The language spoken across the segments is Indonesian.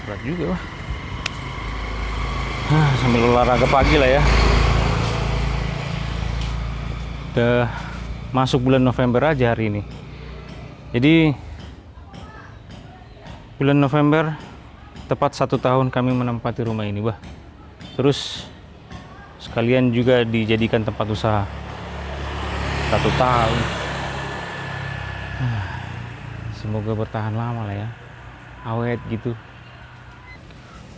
Berat juga lah. Sambil olahraga pagi lah ya. Udah masuk bulan November aja hari ini. Jadi bulan November tepat 1 tahun kami menempati rumah ini, bah. Terus sekalian juga dijadikan tempat usaha 1 tahun. Semoga bertahan lama lah ya, awet gitu.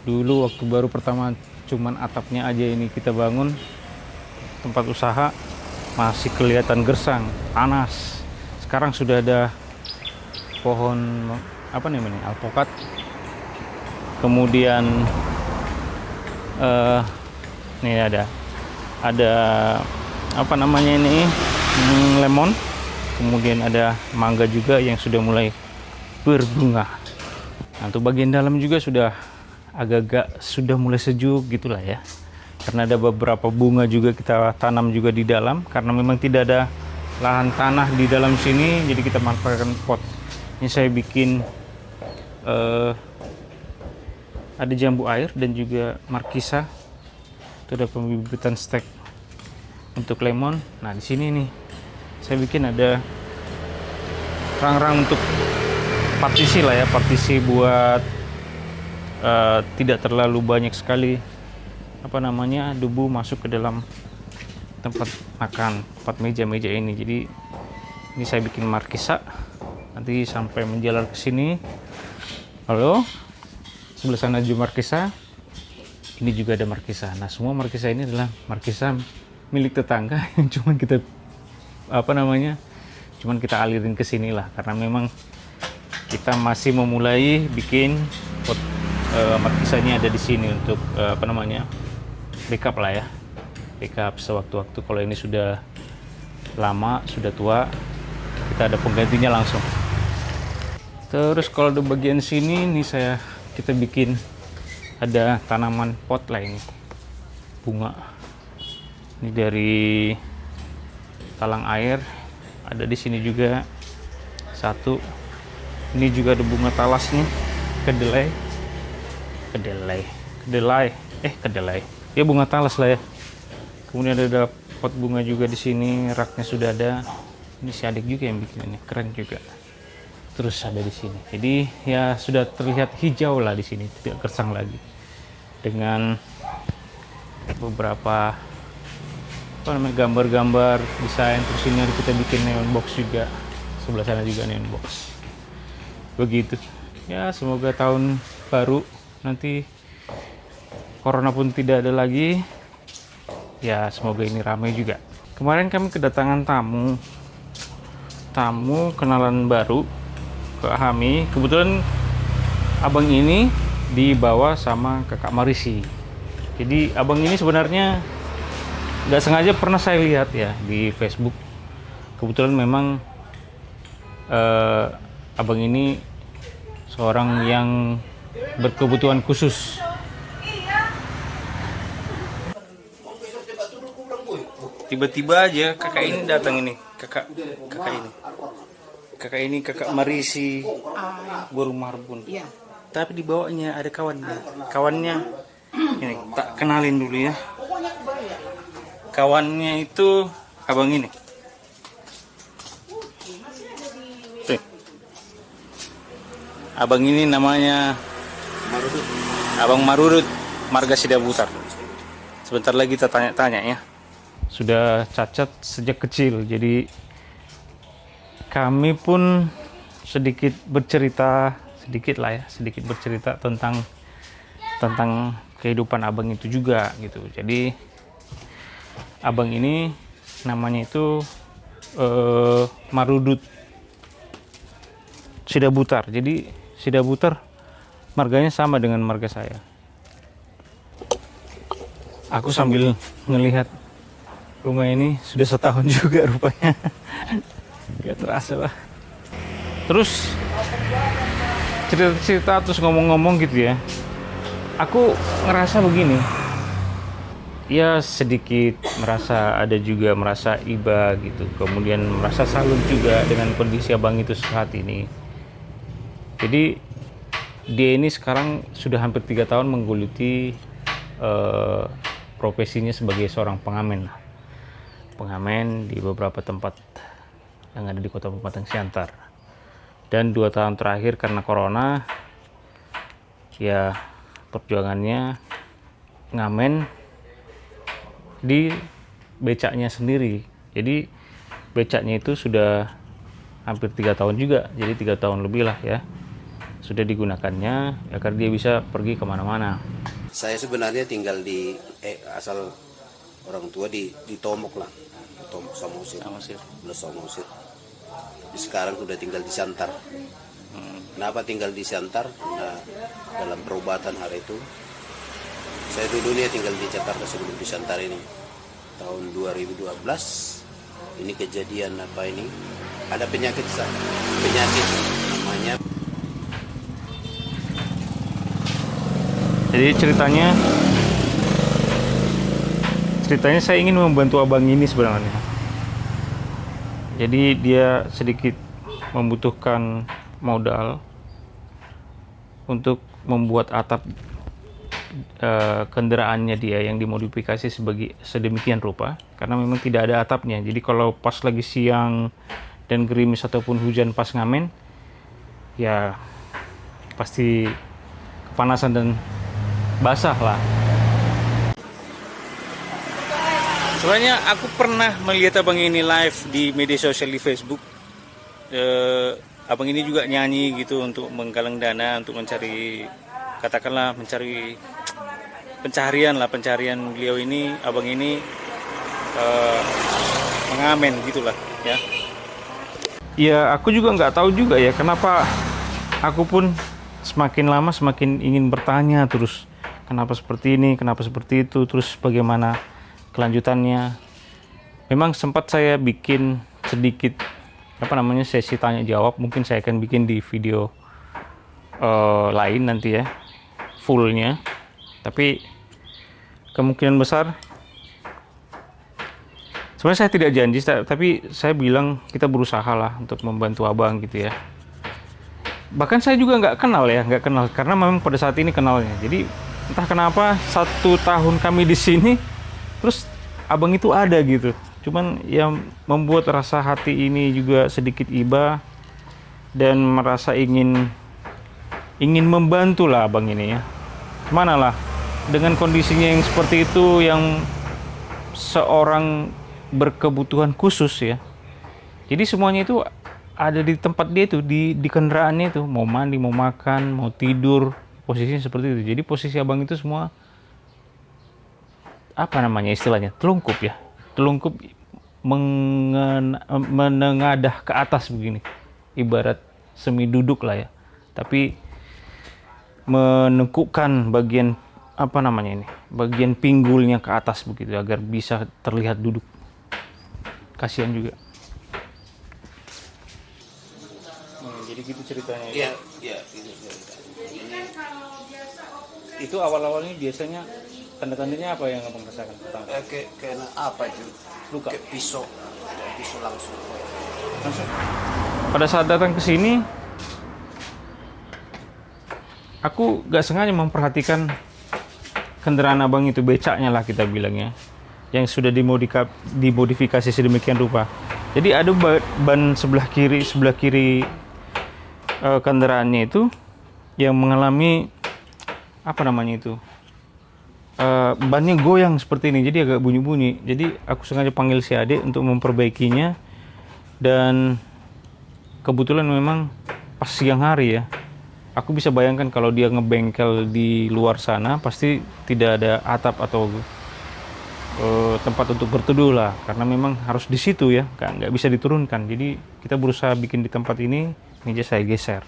Dulu waktu baru pertama cuman atapnya aja ini kita bangun tempat usaha, masih kelihatan gersang, panas. Sekarang sudah ada pohon apa namanya, alpukat. Kemudian nih ada apa namanya ini, lemon. Kemudian ada mangga juga yang sudah mulai berbunga. Nah, untuk bagian dalam juga sudah agak-agak sudah mulai sejuk gitulah ya. Karena ada beberapa bunga juga kita tanam juga di dalam, karena memang tidak ada lahan tanah di dalam sini, jadi kita manfaatkan pot. Ini saya bikin ada jambu air dan juga markisa. Itu ada pembibitan stek untuk lemon. Nah, di sini nih saya bikin ada rang-rang untuk partisi lah ya, partisi buat tidak terlalu banyak sekali apa namanya debu masuk ke dalam tempat makan, tempat meja-meja ini. Jadi ini saya bikin markisa, nanti sampai menjalar ke sini. Halo, sebelah sana juga markisa, ini juga ada markisa. Nah, semua markisa ini adalah markisa milik tetangga yang cuman kita apa namanya, cuman kita alirin ke sini lah, karena memang kita masih memulai bikin pot markisanya ada di sini untuk apa namanya, backup lah ya, backup sewaktu-waktu kalau ini sudah lama, sudah tua, kita ada penggantinya langsung. Terus kalau di bagian sini nih kita bikin ada tanaman pot lah, ini bunga, ini dari talang air, ada di sini juga satu. Ini juga ada bunga talas nih, kedelai ya, bunga talas lah ya. Kemudian ada pot bunga juga di sini, raknya sudah ada. Ini si adik juga yang bikin, ini keren juga. Terus ada di sini, jadi ya sudah terlihat hijau lah di sini, tidak gersang lagi, dengan beberapa apa namanya, gambar-gambar desain. Terus ini kita bikin neon box juga, sebelah sana juga neon box. Begitu ya, semoga tahun baru nanti corona pun tidak ada lagi ya, semoga ini ramai juga. Kemarin kami kedatangan tamu kenalan baru ke Hami. Kebetulan abang ini dibawa sama kakak Marisi. Jadi abang ini sebenarnya nggak sengaja pernah saya lihat ya di Facebook. Kebetulan memang abang ini seorang yang berkebutuhan khusus. Tiba-tiba aja kakak ini datang, ini kakak ini kakak Marisi Buru Marbun. Tapi di bawahnya ada kawannya ini, tak kenalin dulu ya. Kawannya itu abang ini. Abang ini namanya Abang Marurut, marga Sidabutar. Sebentar lagi kita tanya-tanya ya. Sudah cacat sejak kecil, jadi kami pun sedikit bercerita tentang kehidupan abang itu juga gitu. Jadi abang ini namanya itu Marudut Sidabutar. Jadi Sidabutar marganya sama dengan marga saya. Aku sambil ngelihat rumah ini sudah setahun juga rupanya. Gak terasa lah. Terus cerita-cerita terus ngomong-ngomong gitu ya, aku ngerasa begini ya, sedikit merasa iba gitu, kemudian merasa salut juga dengan kondisi abang itu saat ini. Jadi dia ini sekarang sudah hampir 3 tahun menggeluti profesinya sebagai seorang pengamen. Pengamen di beberapa tempat yang ada di Kota Pematang Siantar. Dan 2 tahun terakhir karena corona, ya perjuangannya ngamen di becaknya sendiri. Jadi becaknya itu sudah hampir 3 tahun juga, jadi 3 tahun lebih lah ya sudah digunakannya agar dia bisa pergi kemana-mana. Saya sebenarnya tinggal di asal orang tua di Tomok lah, Tomok Samosir. Sekarang sudah tinggal di Siantar. Kenapa tinggal di Siantar? Nah, dalam perobatan hari itu saya dulunya tinggal di Jakarta sebelum di Siantar ini. Tahun 2012 ini kejadian apa ini? Ada penyakit namanya. Jadi ceritanya saya ingin membantu abang ini sebenarnya. Jadi dia sedikit membutuhkan modal untuk membuat atap kendaraannya dia yang dimodifikasi sebagai sedemikian rupa, karena memang tidak ada atapnya. Jadi kalau pas lagi siang dan gerimis ataupun hujan pas ngamen, ya pasti kepanasan dan basah lah. Soalnya aku pernah melihat abang ini live di media sosial di Facebook. Abang ini juga nyanyi gitu untuk menggalang dana untuk mencari, katakanlah mencari pencarian beliau ini, abang ini mengamen gitulah ya. Ya aku juga nggak tahu juga ya kenapa aku pun semakin lama semakin ingin bertanya terus, kenapa seperti ini, kenapa seperti itu, terus bagaimana kelanjutannya. Memang sempat saya bikin sedikit sesi tanya jawab, mungkin saya akan bikin di video lain nanti ya, fullnya. Tapi kemungkinan besar, sebenarnya saya tidak janji, tapi saya bilang kita berusaha lah untuk membantu abang gitu ya. Bahkan saya juga nggak kenal karena memang pada saat ini kenalnya. Jadi entah kenapa 1 tahun kami di sini, terus abang itu ada gitu. Cuman yang membuat rasa hati ini juga sedikit iba dan merasa ingin membantu lah abang ini ya. Mana lah dengan kondisinya yang seperti itu, yang seorang berkebutuhan khusus ya. Jadi semuanya itu ada di tempat dia itu, di kendaraannya itu, mau mandi, mau makan, mau tidur, posisinya seperti itu. Jadi posisi abang itu semua istilahnya telungkup ya, telungkup menengadah ke atas begini, ibarat semi duduk lah ya, tapi menekukkan bagian bagian pinggulnya ke atas begitu agar bisa terlihat duduk. Kasihan juga. Jadi gitu ceritanya. Iya, gitu cerita. Itu awal-awalnya biasanya tanda-tandanya apa yang abang rasakan pertama? Kena apa itu? Luka. Kayak pisau langsung. Pada saat datang ke sini, aku gak sengaja memperhatikan kendaraan abang itu, becaknya lah kita bilangnya, yang sudah dimodifikasi sedemikian rupa. Jadi ada ban sebelah kiri kendaraannya itu yang mengalami bannya goyang seperti ini, jadi agak bunyi-bunyi. Jadi aku sengaja panggil si adik untuk memperbaikinya, dan kebetulan memang pas siang hari ya. Aku bisa bayangkan kalau dia ngebengkel di luar sana pasti tidak ada atap atau tempat untuk berteduh lah, karena memang harus di situ ya, nggak bisa diturunkan. Jadi kita berusaha bikin di tempat ini, meja saya geser,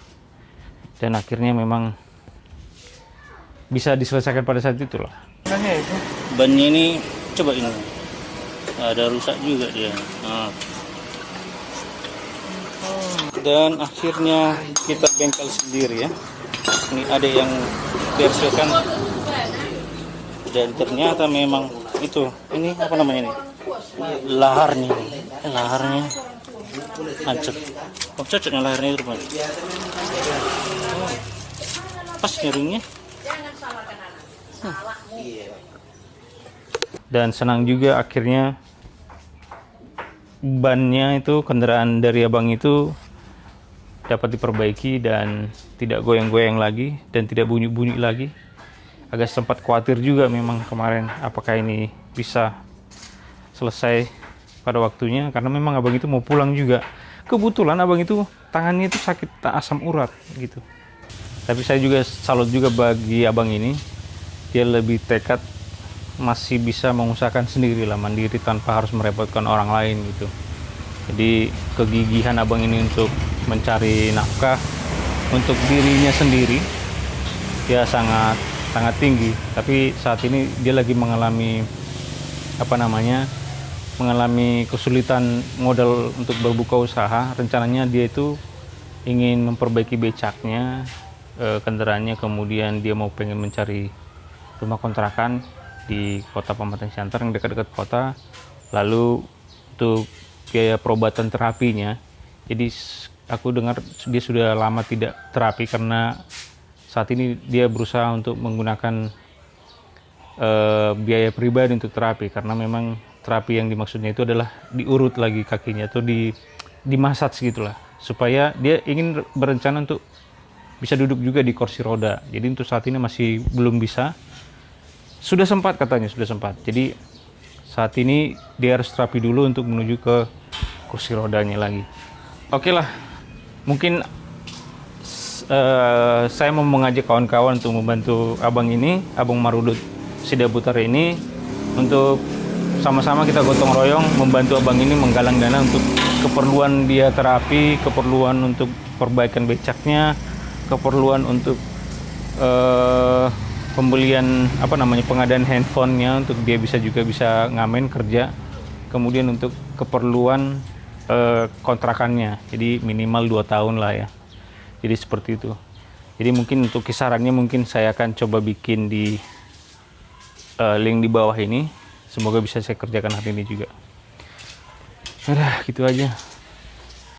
dan akhirnya memang bisa diselesaikan pada saat itu lah. Bannya ini coba ini ada rusak juga dia. Dan akhirnya kita bengkel sendiri ya. Ini ada yang bersihkan, dan ternyata memang itu ini laharnya hancur. Cocoknya laharnya itu napas nyaringnya. Jangan salahkan anak. Salahmu. Iya. Dan senang juga akhirnya bannya itu, kendaraan dari abang itu dapat diperbaiki dan tidak goyang-goyang lagi dan tidak bunyi-bunyi lagi. Agak sempat khawatir juga memang kemarin apakah ini bisa selesai pada waktunya, karena memang abang itu mau pulang juga. Kebetulan abang itu tangannya itu sakit asam urat gitu. Tapi saya juga salut juga bagi abang ini, dia lebih tekad, masih bisa mengusahakan sendiri lah, mandiri tanpa harus merepotkan orang lain gitu. Jadi kegigihan abang ini untuk mencari nafkah untuk dirinya sendiri ya sangat tinggi. Tapi saat ini dia lagi mengalami mengalami kesulitan modal untuk berbuka usaha. Rencananya dia itu ingin memperbaiki becaknya, kendaraannya, kemudian dia mau pengen mencari rumah kontrakan di kota Pematang Siantar yang dekat-dekat kota. Lalu untuk biaya perobatan terapinya, jadi aku dengar dia sudah lama tidak terapi karena saat ini dia berusaha untuk menggunakan biaya pribadi untuk terapi, karena memang terapi yang dimaksudnya itu adalah diurut lagi kakinya atau dimasaj gitulah, supaya dia ingin berencana untuk bisa duduk juga di kursi roda. Jadi untuk saat ini masih belum bisa. Sudah sempat katanya, sudah sempat. Jadi saat ini dia harus terapi dulu untuk menuju ke kursi rodanya lagi. Oke lah, mungkin saya mau mengajak kawan-kawan untuk membantu abang ini, Abang Marudut Sidaputar ini, untuk sama-sama kita gotong royong membantu abang ini menggalang dana untuk keperluan dia terapi, keperluan untuk perbaikan becaknya, keperluan untuk pembelian pengadaan handphonenya untuk dia bisa ngamen kerja, kemudian untuk keperluan kontrakannya, jadi minimal 2 tahun lah ya. Jadi seperti itu. Jadi mungkin untuk kisarannya mungkin saya akan coba bikin di link di bawah ini. Semoga bisa saya kerjakan hari ini juga. Udah gitu aja.